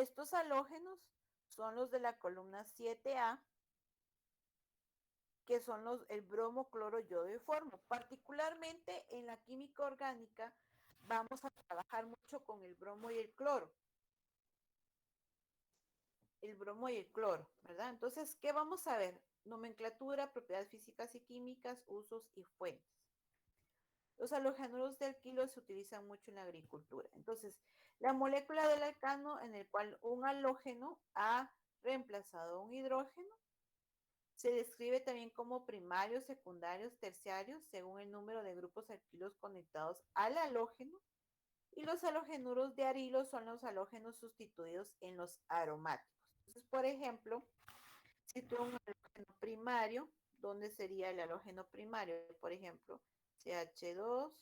estos halógenos son los de la columna 7A, que son el bromo, cloro, yodo y formo. Particularmente en la química orgánica vamos a trabajar mucho con el bromo y el cloro. El bromo y el cloro, ¿verdad? Entonces, ¿qué vamos a ver? Nomenclatura, propiedades físicas y químicas, usos y fuentes. Los halogenuros de alquilo se utilizan mucho en la agricultura. Entonces, la molécula del alcano en el cual un halógeno ha reemplazado un hidrógeno se describe también como primarios, secundarios, terciarios, según el número de grupos alquilos conectados al halógeno. Y los halogenuros de arilo son los halógenos sustituidos en los aromáticos. Entonces, por ejemplo, si tuvo un halógeno primario, ¿dónde sería el halógeno primario? Por ejemplo, CH2,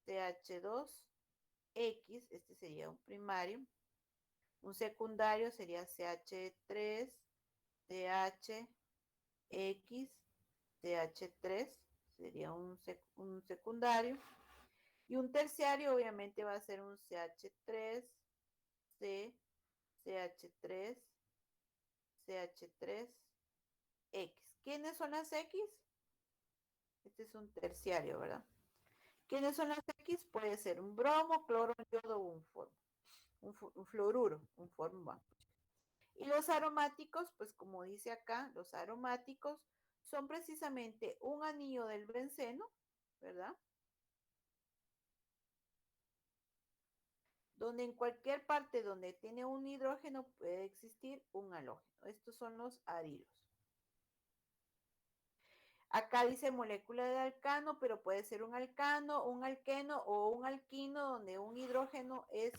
CH2X, este sería un primario. Un secundario sería CH3, CHX, CH3, sería un secundario. Y un terciario obviamente va a ser un CH3, C, CH3, CH3, X. ¿Quiénes son las X? Este es un terciario, ¿verdad? ¿Quiénes son las X? Puede ser un bromo, cloro, yodo o un fluoruro, un formo. Y los aromáticos, pues como dice acá, los aromáticos son precisamente un anillo del benceno, ¿verdad? Donde en cualquier parte donde tiene un hidrógeno puede existir un halógeno. Estos son los arilos. Acá dice molécula de alcano, pero puede ser un alcano, un alqueno o un alquino donde un hidrógeno es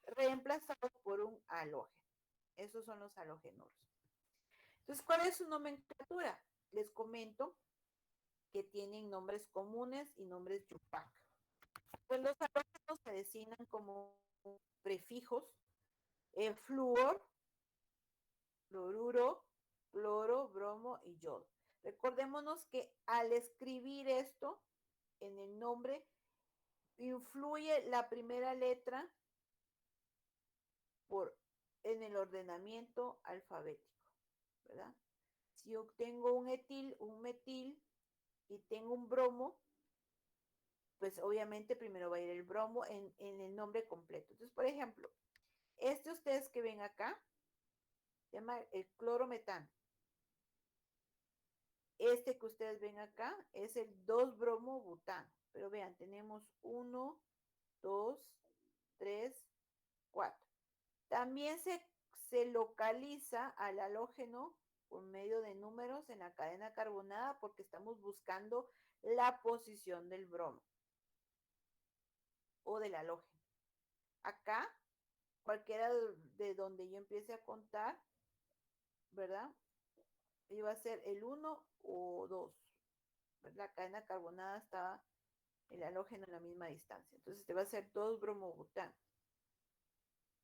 reemplazado por un halógeno. Esos son los halógenos. Entonces, ¿cuál es su nomenclatura? Les comento que tienen nombres comunes y nombres yupac. Pues los halógenos se designan como prefijos flúor, fluoruro, cloro, bromo y yodo. Recordémonos que al escribir esto en el nombre influye la primera letra por, en el ordenamiento alfabético, ¿verdad? Si yo tengo un etil, un metil y tengo un bromo, pues obviamente primero va a ir el bromo en el nombre completo. Entonces, por ejemplo, este ustedes que ven acá, se llama el clorometano. Este que ustedes ven acá es el 2-bromo-butano. Pero vean, tenemos 1, 2, 3, 4. También se localiza al halógeno por medio de números en la cadena carbonada porque estamos buscando la posición del bromo o del halógeno. Acá, cualquiera de donde yo empiece a contar, ¿verdad? Iba a ser el 1 o 2. La cadena carbonada estaba el halógeno en la misma distancia. Entonces te va a ser 2-bromobutano.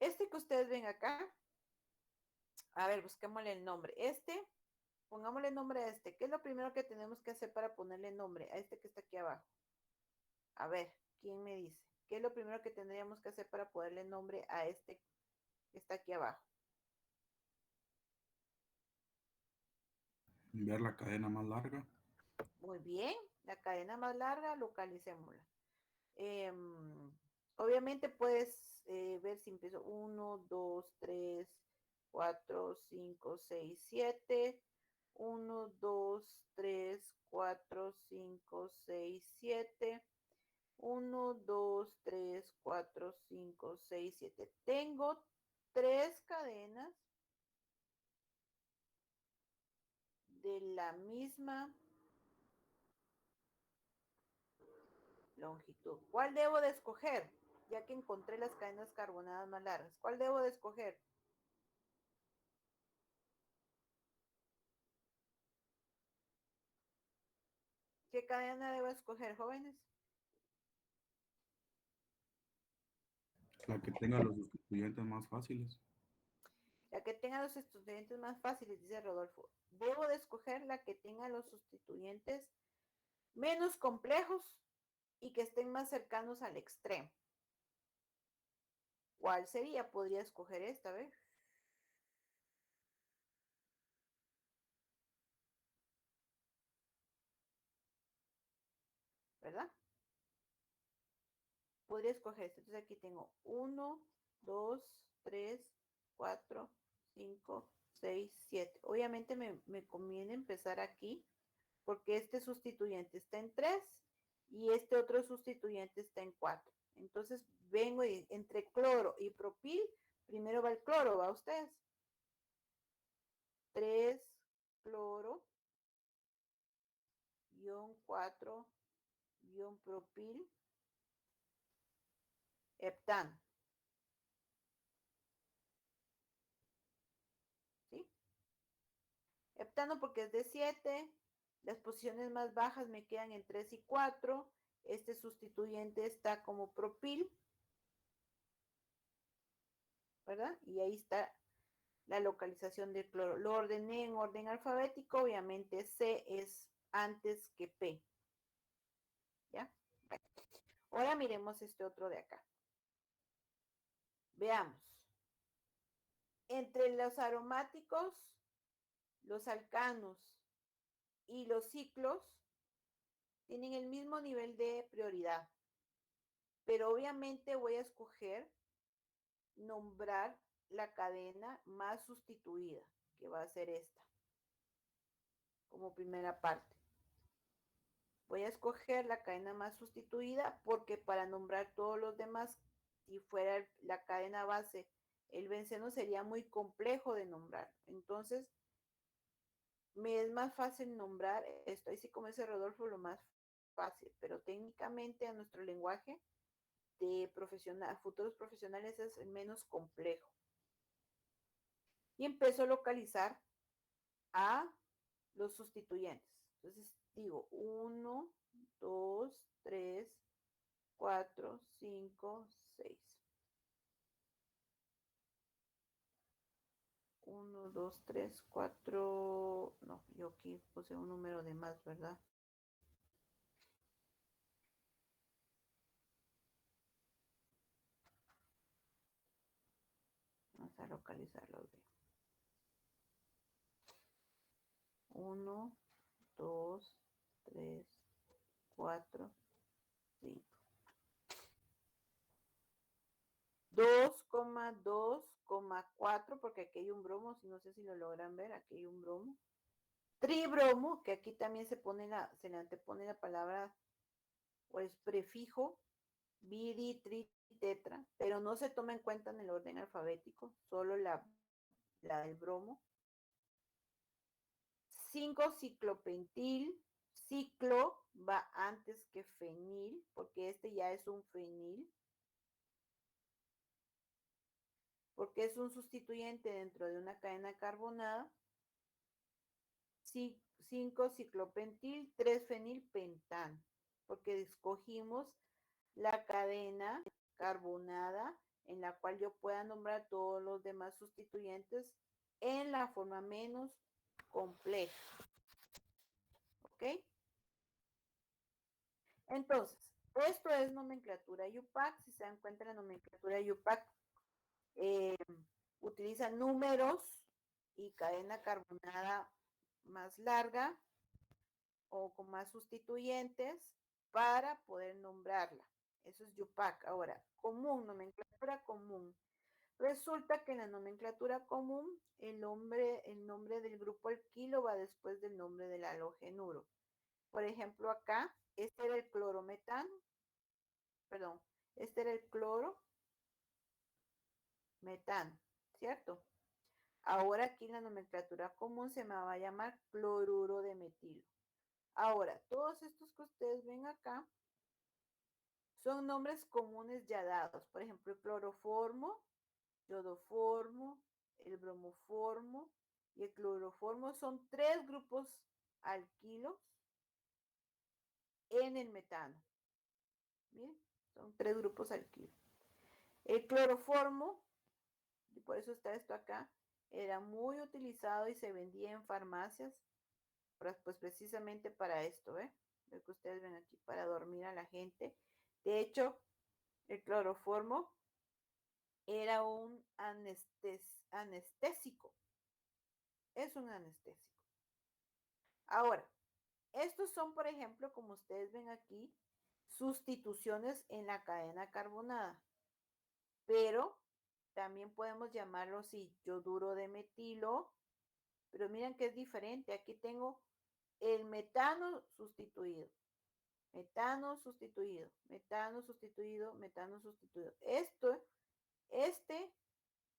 Este que ustedes ven acá, a ver, busquémosle el nombre. Pongámosle nombre a este. ¿Qué es lo primero que tenemos que hacer para ponerle nombre a este que está aquí abajo? A ver, ¿quién me dice? ¿Qué es lo primero que tendríamos que hacer para ponerle nombre a este que está aquí abajo? Ver la cadena más larga. Muy bien, la cadena más larga, localicémosla. Eh, obviamente puedes ver si empiezo 1, 2, 3, 4, 5, 6, 7. 1, 2, 3, 4, 5, 6, 7. 1, 2, 3, 4, 5, 6, 7. Tengo tres cadenas de la misma longitud. ¿Cuál debo de escoger? Ya que encontré las cadenas carbonadas más largas. ¿Cuál debo de escoger? ¿Qué cadena debo escoger, jóvenes? La que tenga los sustituyentes más fáciles. La que tenga los sustituyentes más fáciles, dice Rodolfo. Debo de escoger la que tenga los sustituyentes menos complejos y que estén más cercanos al extremo. ¿Cuál sería? Podría escoger esta, ¿ves? ¿Verdad? Podría escoger esta. Entonces aquí tengo 1, 2, 3, 4, 5, 6, 7. Obviamente me conviene empezar aquí porque este sustituyente está en 3 y este otro sustituyente está en 4. Entonces vengo y entre cloro y propil, primero va el cloro, ¿va ustedes? 3 cloro, guión 4, guión propil, heptano, ¿sí? Heptano porque es de 7, las posiciones más bajas me quedan en 3 y 4, este sustituyente está como propil, ¿verdad? Y ahí está la localización del cloro. Lo ordené en orden alfabético, obviamente C es antes que P, ¿ya? Bueno, ahora miremos este otro de acá. Veamos. Entre los aromáticos, los alcanos y los ciclos tienen el mismo nivel de prioridad, pero obviamente voy a escoger nombrar la cadena más sustituida, que va a ser esta, como primera parte. Voy a escoger la cadena más sustituida porque para nombrar todos los demás, si fuera la cadena base, el benceno sería muy complejo de nombrar. Entonces, me es más fácil nombrar esto. Así como dice Rodolfo, lo más fácil, pero técnicamente a nuestro lenguaje de futuros profesionales es menos complejo. Y empiezo a localizar a los sustituyentes. Entonces digo 1, 2, 3, 4, 5, 6. 1, 2, 3, 4. No, yo aquí puse un número de más, ¿verdad? Vamos a localizarlos. 1, 2, 3, 4, 5. 2,2,4, porque aquí hay un bromo, no sé si lo logran ver, aquí hay un bromo. Tribromo, que aquí también se le antepone la palabra o el prefijo, biri, tri, tetra, pero no se toma en cuenta en el orden alfabético, solo la del bromo. 5 ciclopentil, ciclo va antes que fenil, porque este ya es un fenil, porque es un sustituyente dentro de una cadena carbonada. 5 ciclopentil, 3 fenilpentan, porque escogimos la cadena carbonada en la cual yo pueda nombrar todos los demás sustituyentes en la forma menos compleja. ¿Ok? Entonces, esto es nomenclatura UPAC. Si se dan cuenta, la nomenclatura UPAC utiliza números y cadena carbonada más larga o con más sustituyentes para poder nombrarla. Eso es UPAC. Ahora, común, nomenclatura común. Resulta que en la nomenclatura común el nombre del grupo alquilo va después del nombre del halogenuro. Por ejemplo, acá, este era el clorometano, perdón, este era el clorometano, ¿cierto? Ahora aquí en la nomenclatura común se me va a llamar cloruro de metilo. Ahora, todos estos que ustedes ven acá son nombres comunes ya dados. Por ejemplo, el cloroformo, yodoformo, el bromoformo y el cloroformo son 3 grupos alquilos en el metano. Bien, son 3 grupos alquilos. El cloroformo, y por eso está esto acá, era muy utilizado y se vendía en farmacias, pues precisamente para esto, ¿eh? Lo que ustedes ven aquí, para dormir a la gente. De hecho, el cloroformo era era un anestésico. Es un anestésico. Ahora, estos son, por ejemplo, como ustedes ven aquí, sustituciones en la cadena carbonada. Pero también podemos llamarlo así, yoduro de metilo. Pero miren que es diferente. Aquí tengo el metano sustituido, metano sustituido, metano sustituido, metano sustituido. Este,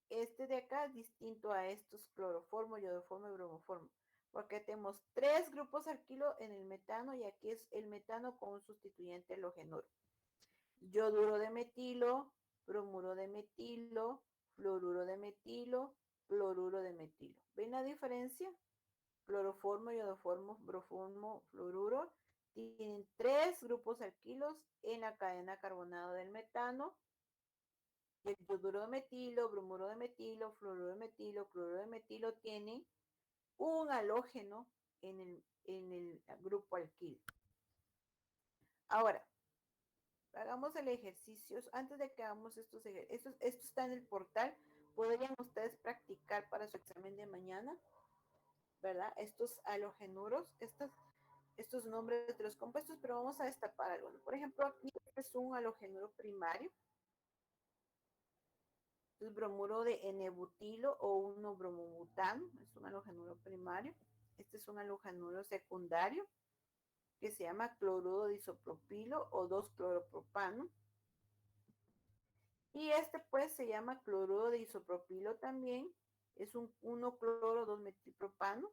este de acá es distinto a estos cloroformo, iodoformo y bromoformo, porque tenemos 3 grupos alquilo en el metano y aquí es el metano con un sustituyente halogenuro. Yoduro de metilo, bromuro de metilo, fluoruro de metilo, cloruro de metilo. ¿Ven la diferencia? Cloroformo, iodoformo, broformo, fluoruro, tienen 3 grupos alquilos en la cadena carbonado del metano. Y el yoduro de metilo, bromuro de metilo, fluoruro de metilo, cloruro de metilo tienen un halógeno en el grupo alquilo. Ahora, hagamos el ejercicio. Antes de que hagamos estos ejercicios, esto está en el portal. Podrían ustedes practicar para su examen de mañana, ¿verdad? Estos halogenuros, estos nombres de los compuestos, pero vamos a destapar algunos. Por ejemplo, aquí es un halogenuro primario. El bromuro de N-butilo o 1-bromobutano, es un halogenuro primario. Este es un halogenuro secundario que se llama cloruro de isopropilo o 2-cloropropano. Y este pues se llama cloruro de isopropilo también. Es un 1-cloro-2-metilpropano.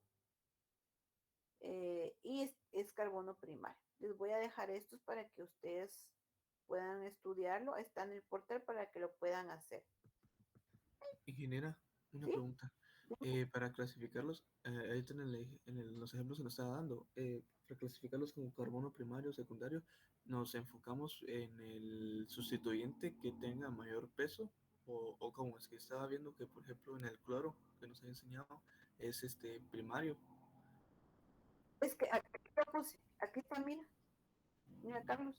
Y es carbono primario. Les voy a dejar estos para que ustedes puedan estudiarlo. Está en el portal para que lo puedan hacer. Ingeniera, una ¿Sí? pregunta. Para clasificarlos, ahorita los ejemplos que nos está dando, para clasificarlos como carbono primario o secundario, ¿nos enfocamos en el sustituyente que tenga mayor peso? O como es que estaba viendo que, por ejemplo, en el cloro que nos ha enseñado, es primario. Es que aquí está, mira, Carlos.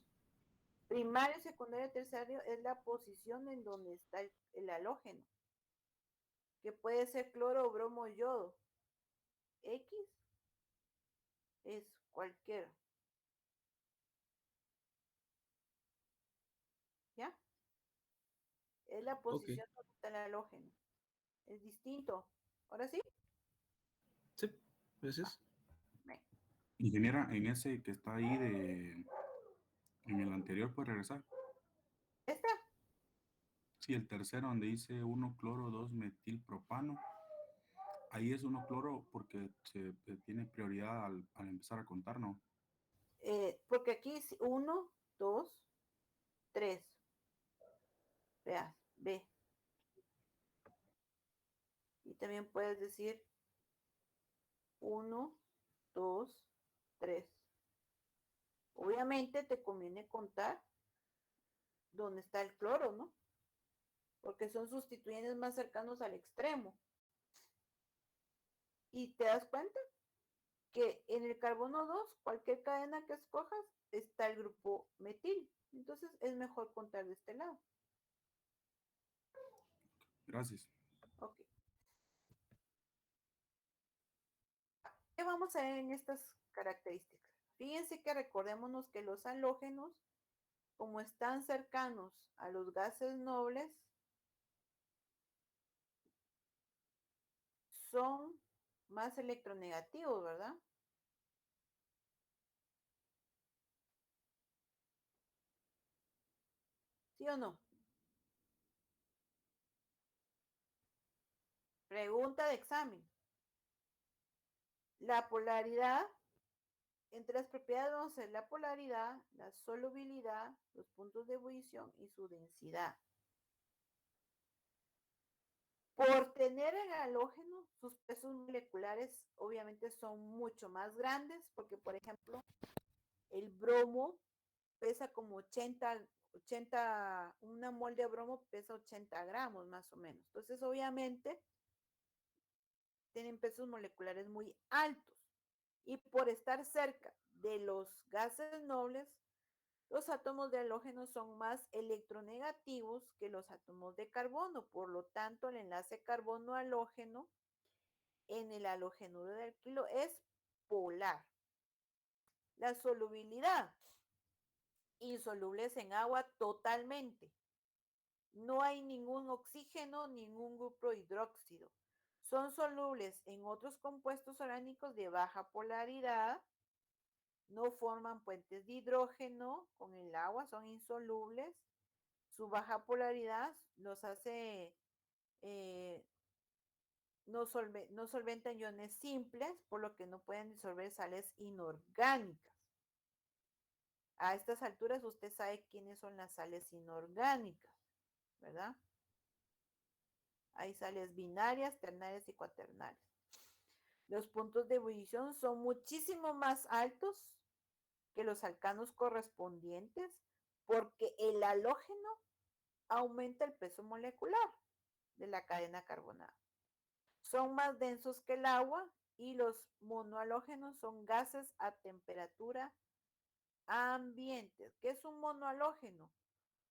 Primario, secundario, terciario es la posición en donde está el halógeno, que puede ser cloro, bromo, yodo. X es cualquiera. ¿Ya? Es la Ok, posición donde está el halógeno. Es distinto. ¿Ahora sí? sí, gracias. Ingeniera, en ese que está ahí en el anterior, ¿puede regresar? ¿Esta? Sí, el tercero donde dice 1-cloro, 2-metilpropano. Ahí es 1-cloro porque se tiene prioridad al empezar a contar, ¿no? Porque aquí es 1, 2, 3. Vea, ve. Y también puedes decir 1, 2, 3. Obviamente te conviene contar dónde está el cloro, ¿no? Porque son sustituyentes más cercanos al extremo. Y te das cuenta que en el carbono 2, cualquier cadena que escojas, está el grupo metil. Entonces es mejor contar de este lado. Gracias. Ok. ¿Qué vamos a ver en estas características? Fíjense que recordémonos que los halógenos, como están cercanos a los gases nobles, son más electronegativos, ¿verdad? ¿Sí o no? Pregunta de examen. La polaridad, entre las propiedades vamos a ver la polaridad, la solubilidad, los puntos de ebullición y su densidad. Por tener el halógeno, sus pesos moleculares obviamente son mucho más grandes, porque por ejemplo, el bromo pesa como 80, una mol de bromo pesa 80 gramos más o menos. Entonces, obviamente, tienen pesos moleculares muy altos. Y por estar cerca de los gases nobles, Los átomos de halógeno son más electronegativos que los átomos de carbono, por lo tanto el enlace carbono-halógeno en el halogenuro de alquilo es polar. La solubilidad, insolubles en agua totalmente. No hay ningún oxígeno, ningún grupo hidróxido. Son solubles en otros compuestos orgánicos de baja polaridad. No forman puentes de hidrógeno con el agua, son insolubles. Su baja polaridad los hace, eh, no solventan iones simples, por lo que no pueden disolver sales inorgánicas. A estas alturas usted sabe quiénes son las sales inorgánicas, ¿verdad? Hay sales binarias, ternarias y cuaternarias. Los puntos de ebullición son muchísimo más altos que los alcanos correspondientes porque el halógeno aumenta el peso molecular de la cadena carbonada. Son más densos que el agua y los monohalógenos son gases a temperatura ambiente. ¿Qué es un monohalógeno?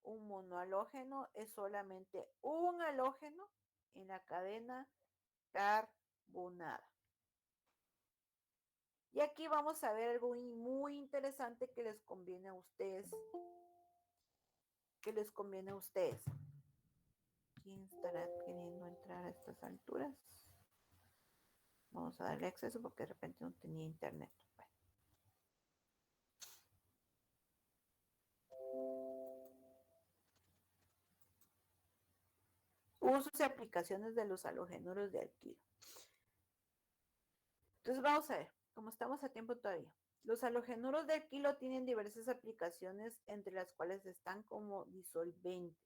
Un monohalógeno es solamente un halógeno en la cadena carbonada. Y aquí vamos a ver algo muy interesante que les conviene a ustedes. ¿Quién estará queriendo entrar a estas alturas? Vamos a darle acceso porque de repente no tenía internet. Usos y aplicaciones de los halogenuros de alquilo. Entonces vamos a ver, como estamos a tiempo todavía. Los halogenuros de alquilo tienen diversas aplicaciones, entre las cuales están como disolventes.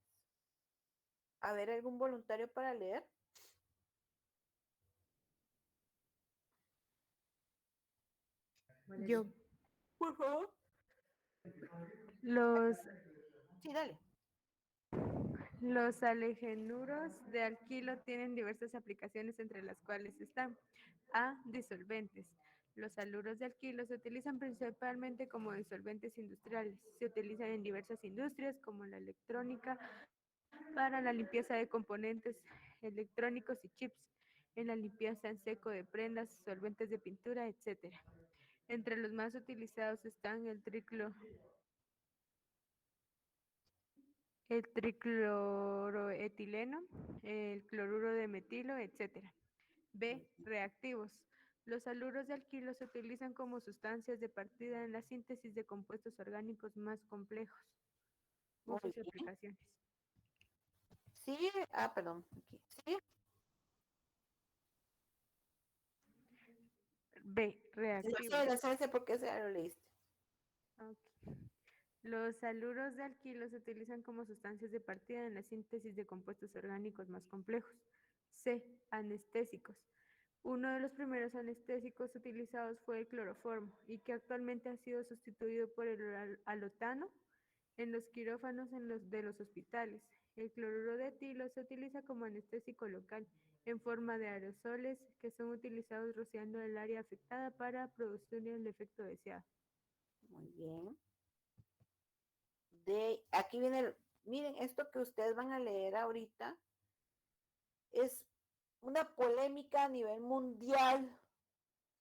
A ver, ¿algún voluntario para leer? Yo, Por favor. los, Sí, dale. los alegenuros de alquilo tienen diversas aplicaciones entre las cuales están A. Disolventes. Los haluros de alquilo se utilizan principalmente como disolventes industriales. Se utilizan en diversas industrias como la electrónica para la limpieza de componentes electrónicos y chips, en la limpieza en seco de prendas, solventes de pintura, etc. Entre los más utilizados están el tricloroetileno, el cloruro de metilo, etc. B. Reactivos. Los haluros de alquilo se utilizan como sustancias de partida en la síntesis de compuestos orgánicos más complejos. Muy Usos y bien. aplicaciones. Sí, perdón. Aquí. Sí. B. Reactivos. ¿Sabes por qué se lo leíste? Ok. Los haluros de alquilo se utilizan como sustancias de partida en la síntesis de compuestos orgánicos más complejos. C. Anestésicos. Uno de los primeros anestésicos utilizados fue el cloroformo y que actualmente ha sido sustituido por el alotano en los quirófanos de los hospitales. El cloruro de etilo se utiliza como anestésico local en forma de aerosoles que son utilizados rociando el área afectada para producir el efecto deseado. Muy bien. Aquí viene, miren, esto que ustedes van a leer ahorita es una polémica a nivel mundial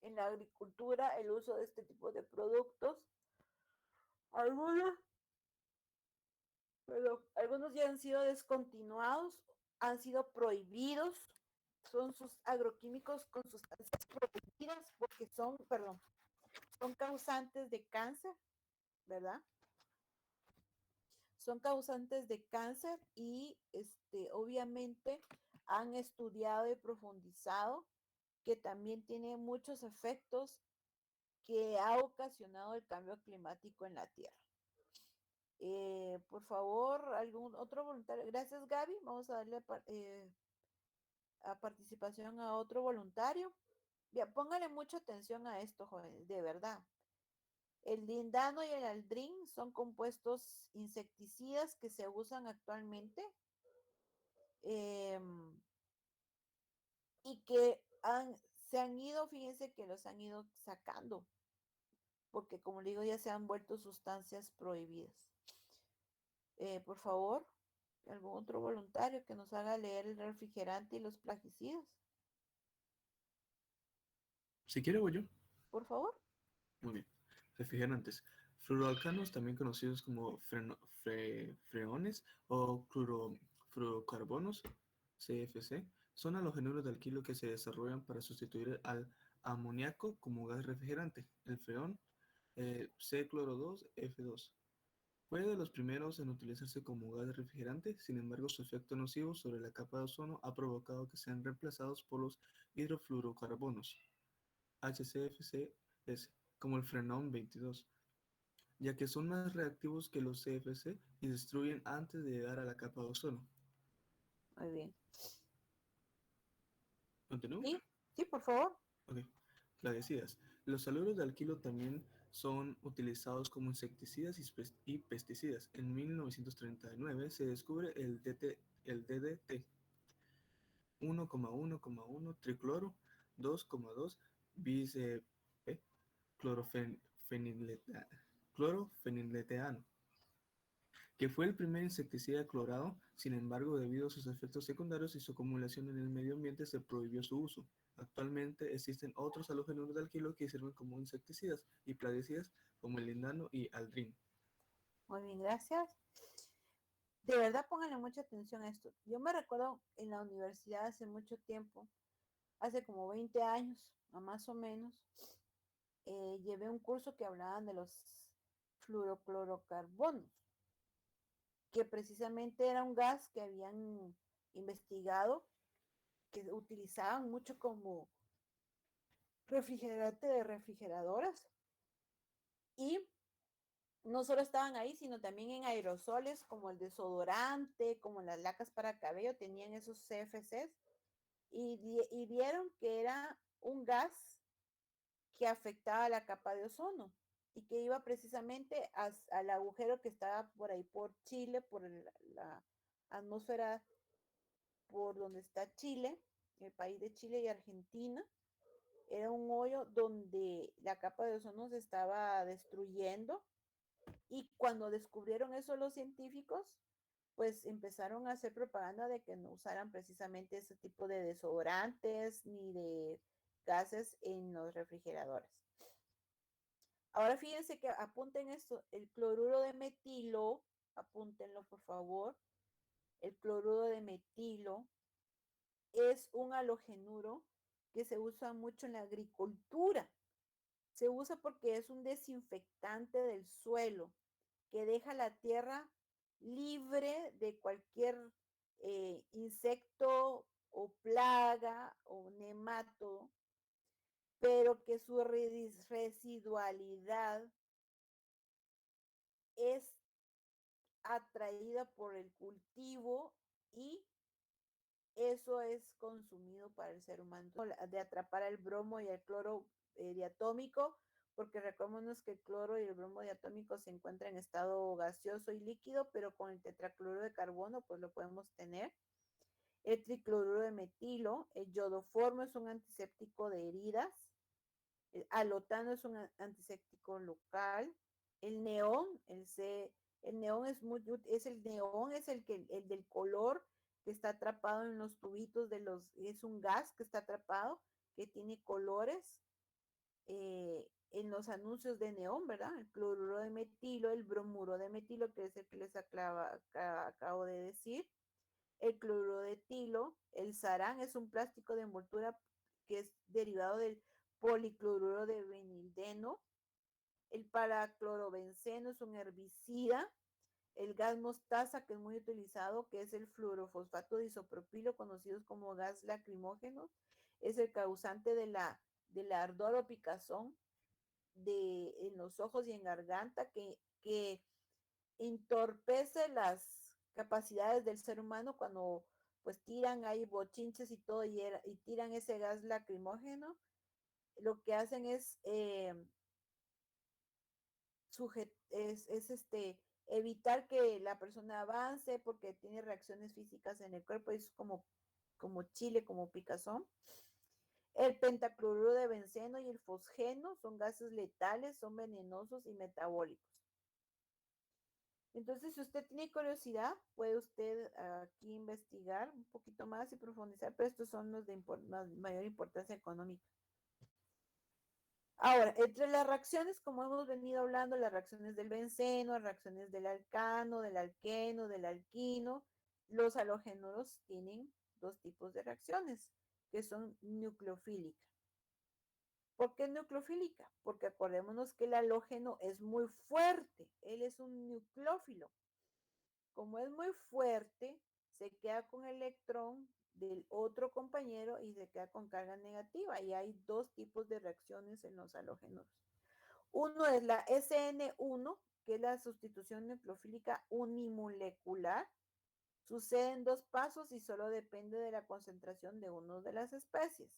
en la agricultura, el uso de este tipo de productos. Algunos, algunos ya han sido descontinuados, han sido prohibidos, son sus agroquímicos con sustancias prohibidas porque son causantes de cáncer, ¿verdad? Son causantes de cáncer y obviamente han estudiado y profundizado que también tiene muchos efectos que ha ocasionado el cambio climático en la Tierra. Por favor, algún otro voluntario. Gracias, Gaby. Vamos a darle a participación a otro voluntario. Ya, póngale mucha atención a esto, jóvenes, de verdad. El lindano y el aldrin son compuestos insecticidas que se usan actualmente y que se han ido, fíjense que los han ido sacando porque como le digo, ya se han vuelto sustancias prohibidas. Por favor, algún otro voluntario que nos haga leer el refrigerante y los plaguicidas. Si quiere, voy yo. Por favor. Muy bien. Refrigerantes. Fluoroalcanos, también conocidos como freones o fluorocarbonos, CFC, son halogenuros de alquilo que se desarrollan para sustituir al amoníaco como gas refrigerante. El freón, C-cloro 2, F2. Fue de los primeros en utilizarse como gas refrigerante, sin embargo, su efecto nocivo sobre la capa de ozono ha provocado que sean reemplazados por los hidrofluorocarbonos, HCFCs, como el frenón 22, ya que son más reactivos que los CFC y destruyen antes de llegar a la capa de ozono. Muy bien. ¿Continúo? Sí, sí, por favor. Ok. Plaguicidas. Los saluros de alquilo también son utilizados como insecticidas y pesticidas. En 1939 se descubre el DDT, 1,1,1 tricloro, 2,2 bis clorofenileteano, que fue el primer insecticida clorado. Sin embargo, debido a sus efectos secundarios y su acumulación en el medio ambiente, se prohibió su uso. Actualmente existen otros halógenos de alquilo que sirven como insecticidas y plaguicidas, como el lindano y aldrin. Muy bien, gracias. De verdad, pónganle mucha atención a esto. Yo me recuerdo en la universidad hace mucho tiempo, hace como 20 años, más o menos, llevé un curso que hablaban de los fluoroclorocarbonos, que precisamente era un gas que habían investigado, que utilizaban mucho como refrigerante de refrigeradoras, y no solo estaban ahí, sino también en aerosoles como el desodorante, como las lacas para cabello, tenían esos CFCs, y vieron que era un gas que afectaba la capa de ozono y que iba precisamente al agujero que estaba por ahí por Chile, por la atmósfera, por donde está Chile, el país de Chile y Argentina. Era un hoyo donde la capa de ozono se estaba destruyendo, y cuando descubrieron eso los científicos, pues empezaron a hacer propaganda de que no usaran precisamente ese tipo de desodorantes ni de gases en los refrigeradores. Ahora fíjense que apunten esto, el cloruro de metilo, apúntenlo por favor, el cloruro de metilo es un halogenuro que se usa mucho en la agricultura. Se usa porque es un desinfectante del suelo que deja la tierra libre de cualquier insecto o plaga o nematodo, pero que su residualidad es atraída por el cultivo y eso es consumido para el ser humano, de atrapar el bromo y el cloro diatómico, porque recordemos que el cloro y el bromo diatómico se encuentran en estado gaseoso y líquido, pero con el tetracloruro de carbono pues lo podemos tener. El tricloruro de metilo, el iodoformo es un antiséptico de heridas, el alotano es un antiséptico local, el neón, el neón es el del color que está atrapado en los tubitos es un gas que está atrapado, que tiene colores en los anuncios de neón, ¿verdad? El cloruro de metilo, el bromuro de metilo, que es el que les acabo de decir, el cloruro de etilo, el sarán es un plástico de envoltura que es derivado del policloruro de vinildeno, el paraclorobenceno es un herbicida, el gas mostaza, que es muy utilizado, que es el fluorofosfato de isopropilo, conocidos como gas lacrimógeno, es el causante del ardor o picazón en los ojos y en garganta, que entorpece las capacidades del ser humano cuando pues tiran ahí bochinches y todo y tiran ese gas lacrimógeno. Lo que hacen es evitar que la persona avance porque tiene reacciones físicas en el cuerpo, es como chile, como picazón. El pentacloruro de benceno y el fosgeno son gases letales, son venenosos y metabólicos. Entonces, si usted tiene curiosidad, puede usted aquí investigar un poquito más y profundizar, pero estos son los de mayor importancia económica. Ahora, entre las reacciones, como hemos venido hablando, las reacciones del benceno, las reacciones del alcano, del alqueno, del alquino, los halogénuros tienen dos tipos de reacciones, que son nucleofílicas. ¿Por qué nucleofílica? Porque acordémonos que el halógeno es muy fuerte, él es un nucleófilo. Como es muy fuerte, se queda con el electrón del otro compañero y se queda con carga negativa. Y hay dos tipos de reacciones en los halógenos. Uno es la SN1, que es la sustitución nucleofílica unimolecular. Sucede en dos pasos y solo depende de la concentración de una de las especies.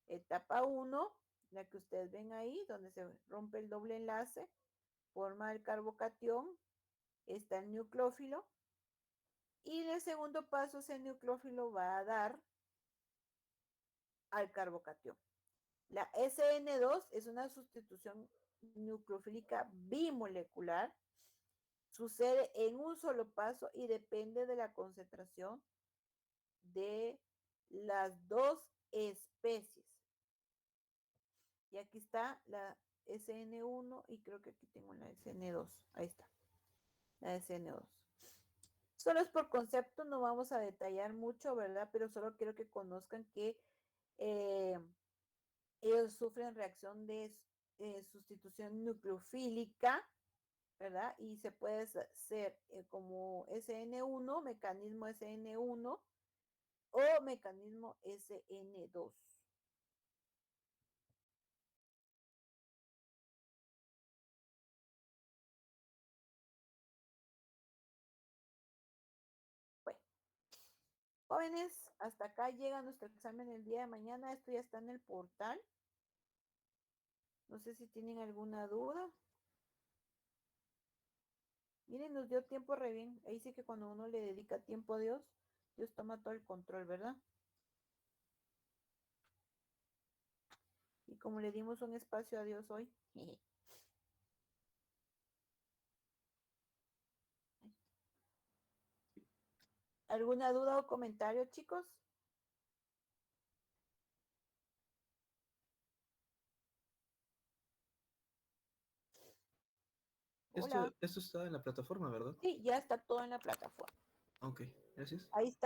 Etapa 1, la que ustedes ven ahí, donde se rompe el doble enlace, forma el carbocatión, está el nucleófilo. Y en el segundo paso, ese nucleófilo va a dar al carbocatión. La SN2 es una sustitución nucleofílica bimolecular. Sucede en un solo paso y depende de la concentración de las dos especies. Y aquí está la SN1 y creo que aquí tengo la SN2. Ahí está, la SN2. Solo es por concepto, no vamos a detallar mucho, ¿verdad? Pero solo quiero que conozcan que ellos sufren reacción de sustitución nucleofílica, ¿verdad? Y se puede hacer como SN1, mecanismo SN1 o mecanismo SN2. Bueno, jóvenes, hasta acá llega nuestro examen el día de mañana. Esto ya está en el portal. No sé si tienen alguna duda. Miren, nos dio tiempo re bien. Ahí sí que cuando uno le dedica tiempo a Dios, Dios toma todo el control, ¿verdad? Y como le dimos un espacio a Dios hoy. ¿Alguna duda o comentario, chicos? Hola. Esto está en la plataforma, ¿verdad? Sí, ya está todo en la plataforma. Ok, gracias. Ahí está.